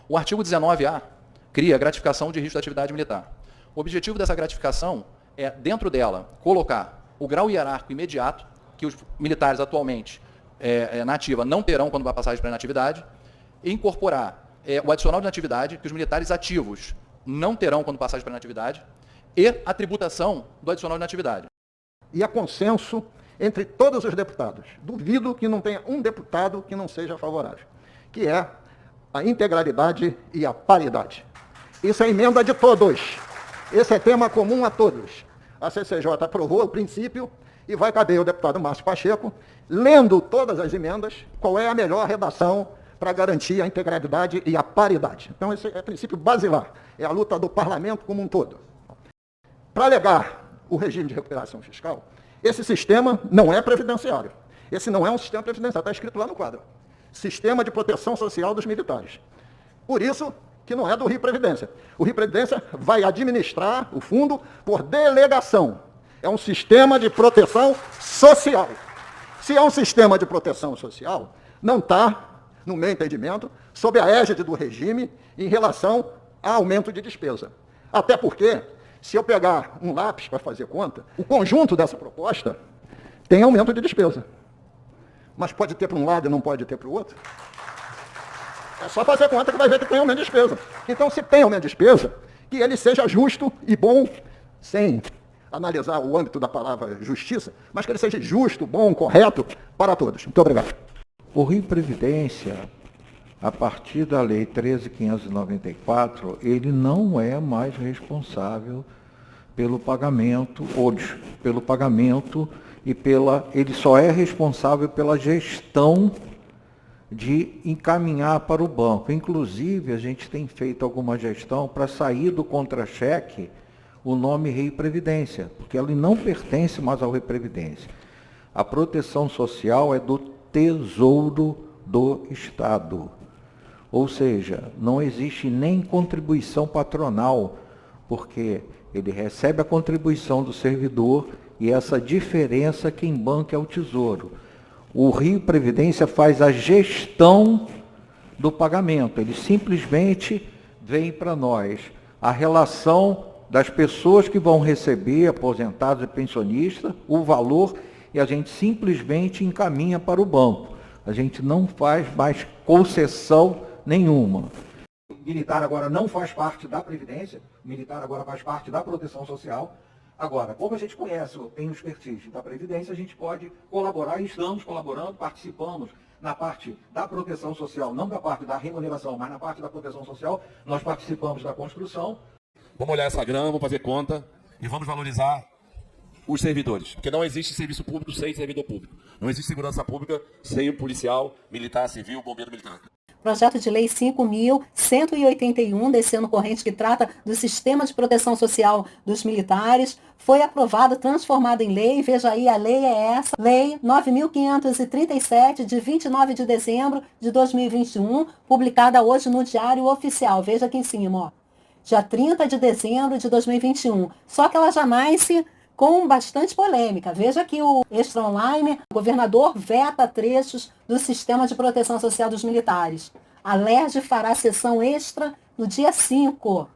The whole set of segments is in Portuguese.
O artigo 19A cria a gratificação de risco da atividade militar. O objetivo dessa gratificação é, dentro dela, colocar o grau hierárquico imediato, que os militares atualmente na ativa não terão quando vai passagem para a inatividade, e incorporar o adicional de inatividade, que os militares ativos não terão quando passagem para a inatividade, e a tributação do adicional de inatividade. E há consenso entre todos os deputados. Duvido que não tenha um deputado que não seja favorável, que é a integralidade e a paridade. Isso é emenda de todos. Esse é tema comum a todos. A CCJ aprovou o princípio e vai caber ao deputado Márcio Pacheco, lendo todas as emendas, qual é a melhor redação para garantir a integralidade e a paridade. Então, esse é o princípio basilar, é a luta do parlamento como um todo. Para alegar o regime de recuperação fiscal, esse sistema não é previdenciário. Esse não é um sistema previdenciário, está escrito lá no quadro. Sistema de proteção social dos militares. Por isso que não é do Rio Previdência. O Rio Previdência vai administrar o fundo por delegação. É um sistema de proteção social. Se é um sistema de proteção social, não está, no meu entendimento, sob a égide do regime em relação a aumento de despesa. Até porque, se eu pegar um lápis para fazer conta, o conjunto dessa proposta tem aumento de despesa. Mas pode ter para um lado e não pode ter para o outro? É só fazer conta que vai ver que tem aumento de despesa. Então, se tem aumento de despesa, que ele seja justo e bom, sem analisar o âmbito da palavra justiça, mas que ele seja justo, bom, correto para todos. Muito obrigado. O Rio Previdência, a partir da Lei 13.594, ele não é mais responsável pelo pagamento, ele só é responsável pela gestão de encaminhar para o banco. Inclusive, a gente tem feito alguma gestão para sair do contra-cheque o nome Rio Previdência, porque ele não pertence mais ao Rio Previdência. A proteção social é do Tesouro do Estado. Ou seja, não existe nem contribuição patronal, porque ele recebe a contribuição do servidor e essa diferença quem banca é o Tesouro. O Rio Previdência faz a gestão do pagamento, ele simplesmente vem para nós a relação das pessoas que vão receber, aposentados e pensionistas, o valor, e a gente simplesmente encaminha para o banco. A gente não faz mais concessão nenhuma. O militar agora não faz parte da Previdência, o militar agora faz parte da proteção social. Agora, como a gente conhece, tem o expertise da Previdência, a gente pode colaborar, e estamos colaborando, participamos na parte da proteção social, não da parte da remuneração, mas na parte da proteção social, nós participamos da construção. Vamos olhar essa grama, vamos fazer conta e vamos valorizar os servidores. Porque não existe serviço público sem servidor público. Não existe segurança pública sem o policial, militar, civil, bombeiro militar. Projeto de Lei 5.181, desse ano corrente, que trata do sistema de proteção social dos militares, foi aprovado, transformado em lei. Veja aí, a lei é essa, Lei 9.537, de 29 de dezembro de 2021, publicada hoje no Diário Oficial. Veja aqui em cima, ó. Dia 30 de dezembro de 2021. Só que ela já nasce com bastante polêmica. Veja aqui o Extra Online, o governador veta trechos do sistema de proteção social dos militares. A LERJ fará sessão extra no dia 5.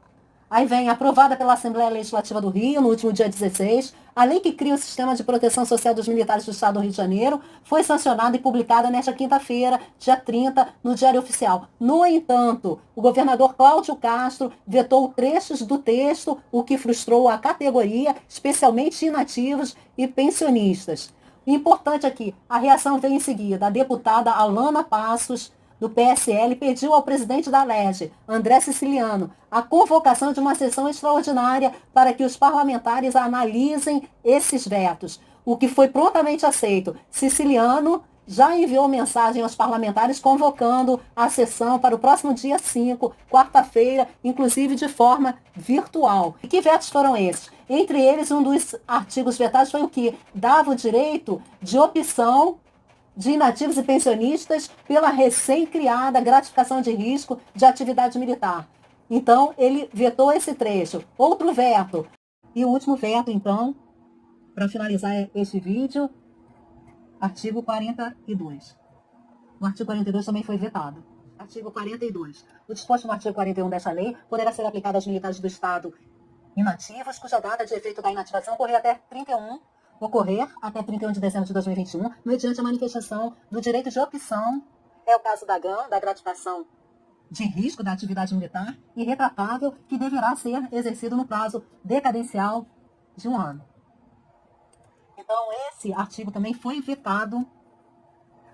Aí vem, aprovada pela Assembleia Legislativa do Rio, no último dia 16, a lei que cria o sistema de proteção social dos militares do Estado do Rio de Janeiro foi sancionada e publicada nesta quinta-feira, dia 30, no Diário Oficial. No entanto, o governador Cláudio Castro vetou trechos do texto, o que frustrou a categoria, especialmente inativos e pensionistas. O importante aqui, a reação vem em seguida. A deputada Alana Passos, do PSL, pediu ao presidente da LERJ, André Siciliano, a convocação de uma sessão extraordinária para que os parlamentares analisem esses vetos, o que foi prontamente aceito. Siciliano já enviou mensagem aos parlamentares convocando a sessão para o próximo dia 5, quarta-feira, inclusive de forma virtual. E que vetos foram esses? Entre eles, um dos artigos vetados foi o que dava o direito de opção de inativos e pensionistas pela recém-criada gratificação de risco de atividade militar. Então, ele vetou esse trecho. Outro veto. E o último veto, então, para finalizar este vídeo, artigo 42. O artigo 42 também foi vetado. Artigo 42. O disposto no artigo 41 desta lei poderá ser aplicado aos militares do Estado inativos, cuja data de efeito da inativação ocorrer até 31 de dezembro de 2021, mediante a manifestação do direito de opção, é o caso da GAN, da gratificação de risco da atividade militar, e retratável, que deverá ser exercido no prazo decadencial de 1 ano. Então, esse artigo também foi vetado.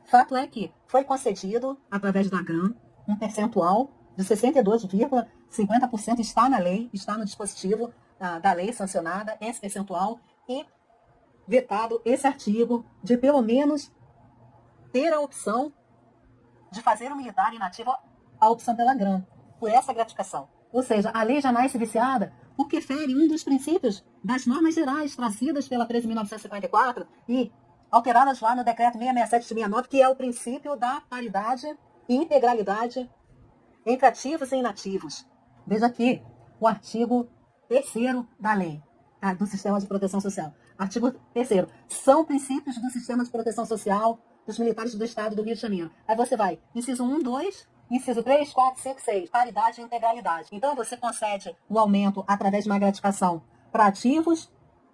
Fato é que foi concedido, através da GAN, um percentual de 62,50% está na lei, está no dispositivo da lei sancionada, esse percentual, e vetado esse artigo de pelo menos ter a opção de fazer o militar inativo a opção pela GRAM, por essa gratificação. Ou seja, a lei já nasce viciada porque fere um dos princípios das normas gerais trazidas pela 13.954 e alteradas lá no decreto 667 de 69, que é o princípio da paridade e integralidade entre ativos e inativos. Veja aqui o artigo 3º da lei, do Sistema de Proteção Social. Artigo 3º. São princípios do Sistema de Proteção Social dos militares do Estado do Rio de Janeiro. Aí você vai, inciso 1, 2, inciso 3, 4, 5, 6, paridade e integralidade. Então você concede o aumento através de uma gratificação para ativos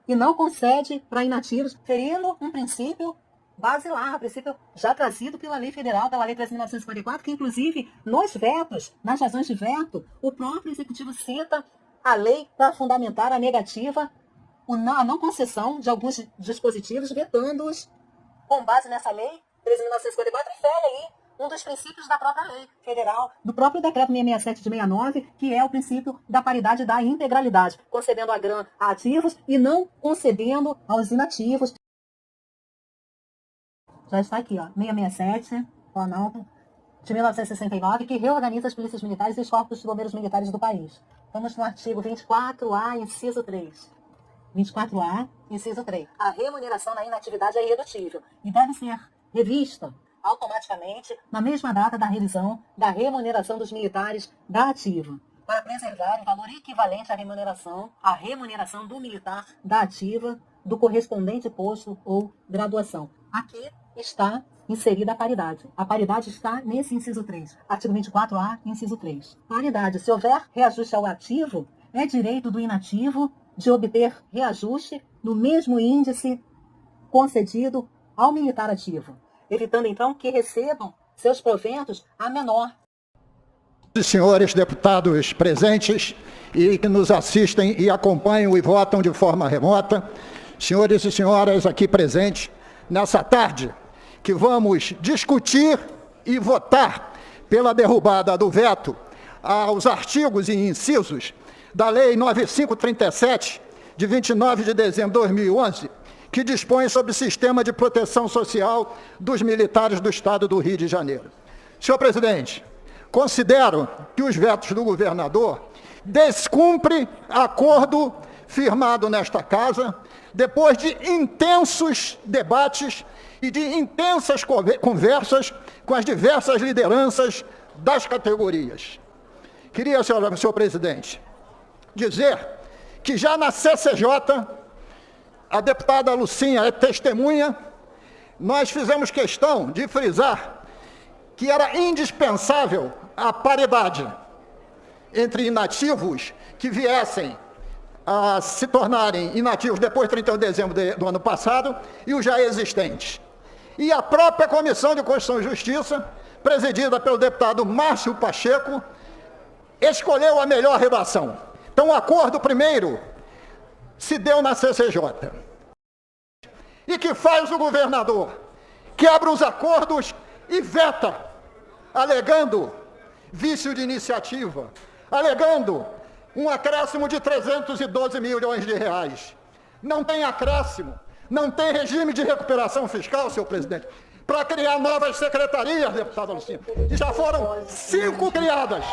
e não concede para inativos, ferindo um princípio basilar, um princípio já trazido pela lei federal, pela lei 13.954, que inclusive nos vetos, nas razões de veto, o próprio Executivo cita a lei para fundamentar a negativa, a não concessão de alguns dispositivos, vetando-os com base nessa lei 13.954, e fere aí um dos princípios da própria lei federal, do próprio decreto 667 de 69, que é o princípio da paridade e da integralidade, concedendo a GRAM a ativos e não concedendo aos inativos. Já está aqui, ó, 667, Planalto, de 1969, que reorganiza as polícias militares e os corpos de bombeiros militares do país. Vamos no artigo 24A, inciso 3. 24A, inciso 3. A remuneração na inatividade é irredutível e deve ser revista automaticamente na mesma data da revisão da remuneração dos militares da ativa, para preservar o valor equivalente à remuneração do militar da ativa do correspondente posto ou graduação. Aqui está inserida a paridade. A paridade está nesse inciso 3. Artigo 24A, inciso 3. Paridade. Se houver reajuste ao ativo, é direito do inativo de obter reajuste no mesmo índice concedido ao militar ativo, evitando então que recebam seus proventos a menor. Senhores deputados presentes e que nos assistem e acompanham e votam de forma remota, senhores e senhoras aqui presentes, nessa tarde que vamos discutir e votar pela derrubada do veto aos artigos e incisos da Lei 9537, de 29 de dezembro de 2011, que dispõe sobre o sistema de proteção social dos militares do Estado do Rio de Janeiro. Senhor presidente, considero que os vetos do governador descumprem acordo firmado nesta casa, depois de intensos debates e de intensas conversas com as diversas lideranças das categorias. Queria, senhor presidente, dizer que já na CCJ, a deputada Lucinha é testemunha, nós fizemos questão de frisar que era indispensável a paridade entre inativos que viessem a se tornarem inativos depois de 31 de dezembro do ano passado e os já existentes. E a própria Comissão de Constituição e Justiça, presidida pelo deputado Márcio Pacheco, escolheu a melhor redação. Então, o acordo primeiro se deu na CCJ. E que faz o governador? Quebra os acordos e veta, alegando vício de iniciativa, alegando um acréscimo de 312 milhões de reais. Não tem acréscimo, não tem regime de recuperação fiscal, senhor presidente, para criar novas secretarias, deputada Lucinha. E já foram 5 criadas.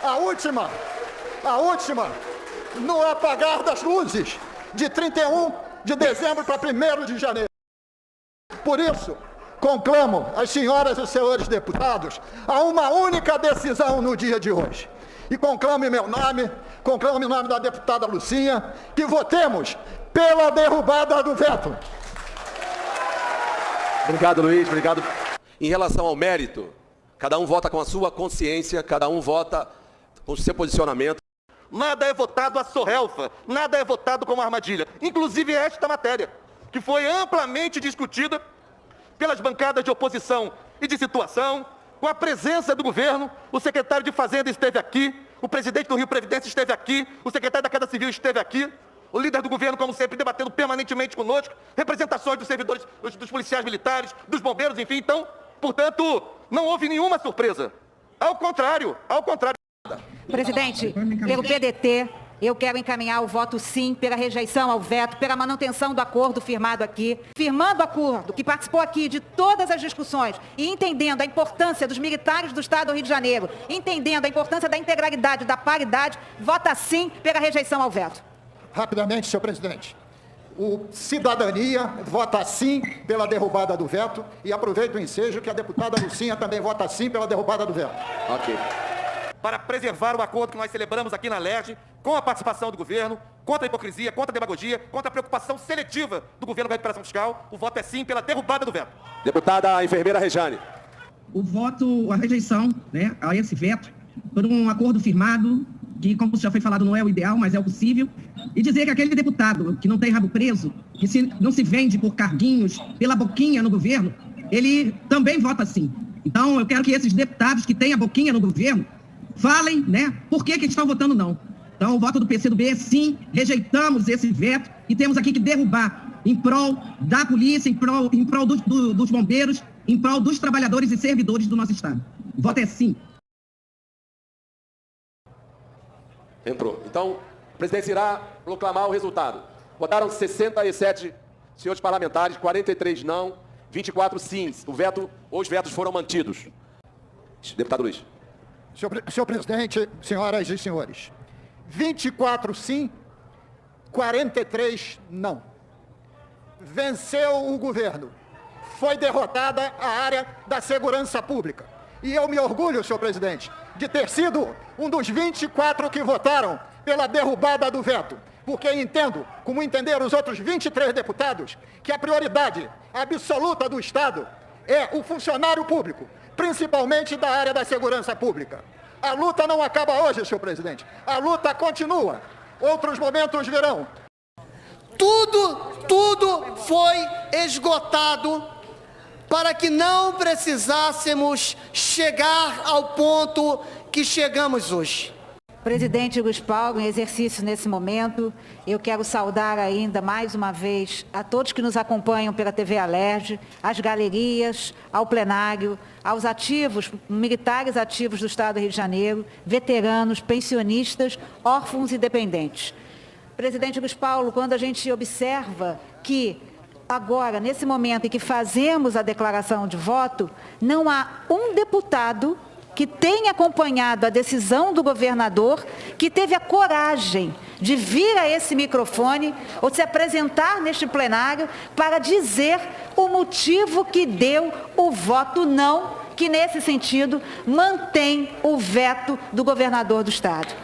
A última, no apagar das luzes, de 31 de dezembro para 1º de janeiro. Por isso, conclamo as senhoras e senhores deputados a uma única decisão no dia de hoje. E conclamo em meu nome, conclamo em nome da deputada Lucinha, que votemos pela derrubada do veto. Obrigado, Luiz. Obrigado. Em relação ao mérito, Cada um vota com a sua consciência, cada um vota com o seu posicionamento. Nada é votado à sorrelfa, nada é votado como armadilha. Inclusive esta matéria, que foi amplamente discutida pelas bancadas de oposição e de situação, com a presença do governo, o secretário de Fazenda esteve aqui, o presidente do Rio Previdência esteve aqui, o secretário da Casa Civil esteve aqui, o líder do governo, como sempre, debatendo permanentemente conosco, representações dos servidores, dos policiais militares, dos bombeiros, enfim. Então, portanto, não houve nenhuma surpresa. Ao contrário. Presidente, pelo PDT, eu quero encaminhar o voto sim pela rejeição ao veto, pela manutenção do acordo firmado aqui. Firmando o acordo, que participou aqui de todas as discussões e entendendo a importância dos militares do Estado do Rio de Janeiro, entendendo a importância da integralidade, da paridade, vota sim pela rejeição ao veto. Rapidamente, senhor presidente. O Cidadania vota sim pela derrubada do veto e aproveito o ensejo que a deputada Lucinha também vota sim pela derrubada do veto. Ok. Para preservar o acordo que nós celebramos aqui na LERJ, com a participação do governo, contra a hipocrisia, contra a demagogia, contra a preocupação seletiva do governo da recuperação fiscal, o voto é sim pela derrubada do veto. Deputada enfermeira Rejane. O voto, a rejeição, né, a esse veto, por um acordo firmado, que, como já foi falado, não é o ideal, mas é o possível, e dizer que aquele deputado que não tem rabo preso, que não se vende por carguinhos, pela boquinha no governo, ele também vota sim. Então, eu quero que esses deputados que têm a boquinha no governo falem, né, por que estão votando não. Então, o voto do PCdoB é sim, rejeitamos esse veto e temos aqui que derrubar em prol da polícia, em prol dos bombeiros, em prol dos trabalhadores e servidores do nosso Estado. O voto é sim. Entrou. Então, o presidente irá proclamar o resultado. Votaram 67 senhores parlamentares, 43 não, 24 sim. Os vetos foram mantidos. Deputado Luiz. Senhor presidente, senhoras e senhores, 24 sim, 43 não. Venceu o governo. Foi derrotada a área da segurança pública. E eu me orgulho, senhor presidente, de ter sido um dos 24 que votaram pela derrubada do veto, porque entendo, como entenderam os outros 23 deputados, que a prioridade absoluta do Estado é o funcionário público, principalmente da área da segurança pública. A luta não acaba hoje, senhor presidente. A luta continua. Outros momentos virão. Tudo foi esgotado para que não precisássemos chegar ao ponto que chegamos hoje. Presidente Luiz Paulo, em exercício nesse momento, eu quero saudar ainda mais uma vez a todos que nos acompanham pela TV Alerj, às galerias, ao plenário, aos ativos, militares ativos do Estado do Rio de Janeiro, veteranos, pensionistas, órfãos e dependentes. Presidente Luiz Paulo, quando a gente observa que agora, nesse momento em que fazemos a declaração de voto, não há um deputado que tenha acompanhado a decisão do governador, que teve a coragem de vir a esse microfone ou se apresentar neste plenário para dizer o motivo que deu o voto não, que nesse sentido mantém o veto do governador do Estado.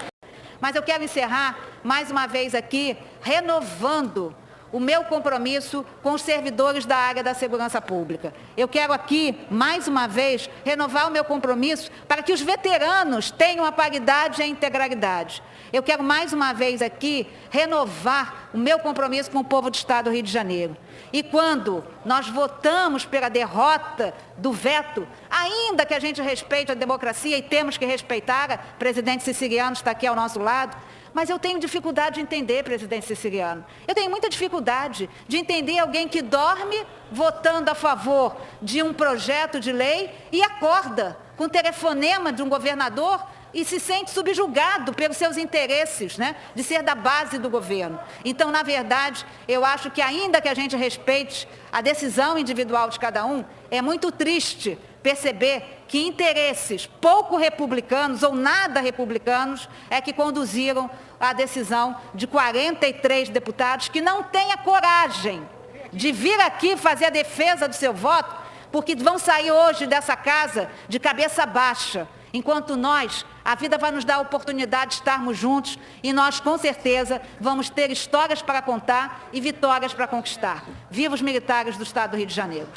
Mas eu quero encerrar mais uma vez aqui, renovando o meu compromisso com os servidores da área da segurança pública. Eu quero aqui, mais uma vez, renovar o meu compromisso para que os veteranos tenham a paridade e a integralidade. Eu quero, mais uma vez aqui, renovar o meu compromisso com o povo do Estado do Rio de Janeiro. E quando nós votamos pela derrota do veto, ainda que a gente respeite a democracia, e temos que respeitar, a presidente Siciliano está aqui ao nosso lado, mas eu tenho dificuldade de entender, presidente Siciliano. Eu tenho muita dificuldade de entender alguém que dorme votando a favor de um projeto de lei e acorda com o telefonema de um governador e se sente subjugado pelos seus interesses, né, de ser da base do governo. Então, na verdade, eu acho que ainda que a gente respeite a decisão individual de cada um, é muito triste perceber que interesses pouco republicanos ou nada republicanos é que conduziram a decisão de 43 deputados que não têm a coragem de vir aqui fazer a defesa do seu voto, porque vão sair hoje dessa casa de cabeça baixa, enquanto nós, a vida vai nos dar a oportunidade de estarmos juntos e nós, com certeza, vamos ter histórias para contar e vitórias para conquistar. Viva os militares do Estado do Rio de Janeiro!